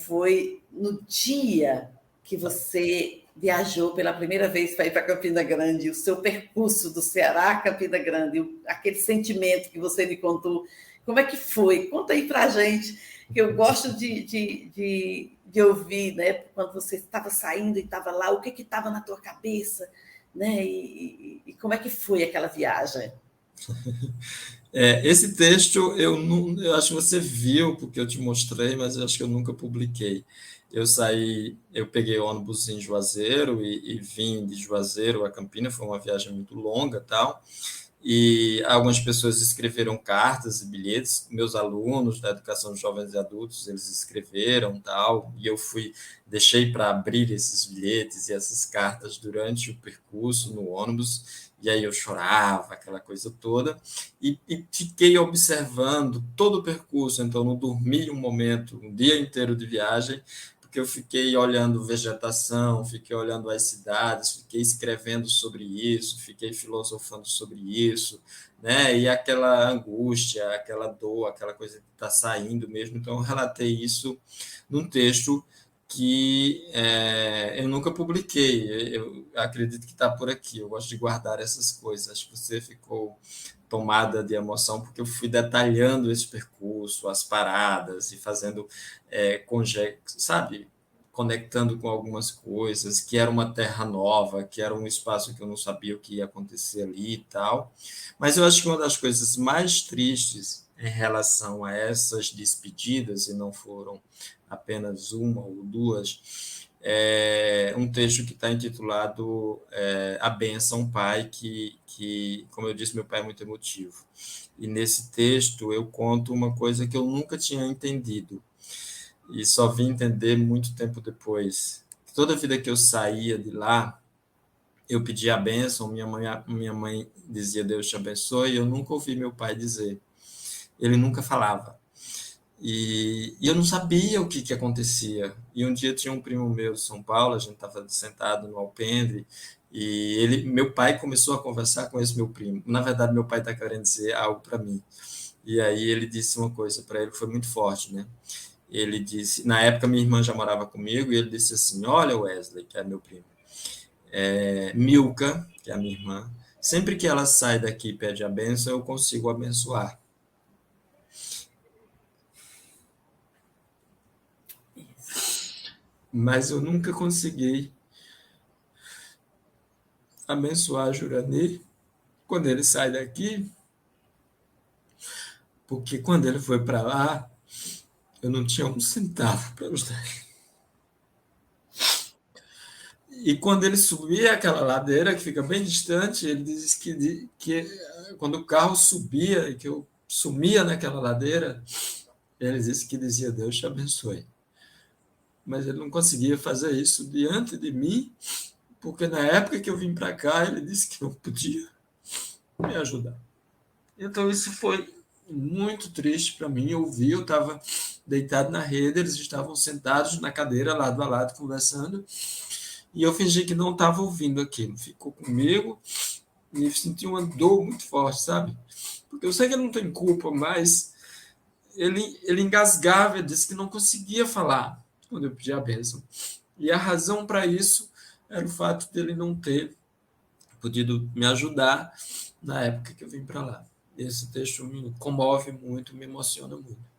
foi no dia que você viajou pela primeira vez para ir para Campina Grande, o seu percurso do Ceará a Campina Grande, aquele sentimento que você me contou, como é que foi? Conta aí para a gente, que eu gosto de ouvir, né? Quando você estava saindo e estava lá, o que estava na tua cabeça, né? E como é que foi aquela viagem? Esse texto eu acho que você viu, porque eu te mostrei, mas eu acho que eu nunca publiquei. Eu peguei ônibus em Juazeiro e vim de Juazeiro a Campinas, foi uma viagem muito longa, tal. E algumas pessoas escreveram cartas e bilhetes, meus alunos da educação de jovens e adultos, eles escreveram, tal, e deixei para abrir esses bilhetes e essas cartas durante o percurso no ônibus, e aí eu chorava, aquela coisa toda, e fiquei observando todo o percurso, então não dormi um momento, um dia inteiro de viagem, porque eu fiquei olhando vegetação, fiquei olhando as cidades, fiquei escrevendo sobre isso, fiquei filosofando sobre isso, né? E aquela angústia, aquela dor, aquela coisa que está saindo mesmo. Então, eu relatei isso num texto que eu nunca publiquei. Eu acredito que está por aqui. Eu gosto de guardar essas coisas. Acho que você ficou tomada de emoção porque eu fui detalhando esse percurso, as paradas e fazendo sabe, conectando com algumas coisas, que era uma terra nova, que era um espaço que eu não sabia o que ia acontecer ali e tal. Mas eu acho que uma das coisas mais tristes em relação a essas despedidas, e não foram apenas uma ou duas, é um texto que está intitulado A Bênção Pai, que, como eu disse, meu pai é muito emotivo. E nesse texto eu conto uma coisa que eu nunca tinha entendido, e só vim entender muito tempo depois. Toda vida que eu saía de lá, eu pedia a bênção, minha mãe dizia Deus te abençoe, e eu nunca ouvi meu pai dizer. Ele nunca falava. E eu não sabia o que acontecia. E um dia tinha um primo meu de São Paulo, a gente estava sentado no alpendre, e meu pai começou a conversar com esse meu primo. Na verdade, meu pai está querendo dizer algo para mim. E aí ele disse uma coisa para ele que foi muito forte, né? Ele disse, na época minha irmã já morava comigo, e ele disse assim, olha Wesley, que é meu primo, Milka, que é a minha irmã, sempre que ela sai daqui e pede a benção, eu consigo abençoar. Mas eu nunca consegui abençoar a Jurani quando ele sai daqui, porque quando ele foi para lá, eu não tinha um centavo para ajudar. E quando ele subia aquela ladeira, que fica bem distante, ele disse que quando o carro subia e que eu sumia naquela ladeira, ele disse que dizia Deus te abençoe. Mas ele não conseguia fazer isso diante de mim, porque na época que eu vim para cá, ele disse que não podia me ajudar. Então isso foi muito triste para mim. Eu estava deitado na rede, eles estavam sentados na cadeira, lado a lado, conversando, e eu fingi que não estava ouvindo aquilo. Ficou comigo e senti uma dor muito forte, sabe? Porque eu sei que ele não tem culpa, mas ele engasgava, ele disse que não conseguia falar quando eu pedi a bênção. E a razão para isso era o fato dele não ter podido me ajudar na época que eu vim para lá. Esse texto me comove muito, me emociona muito.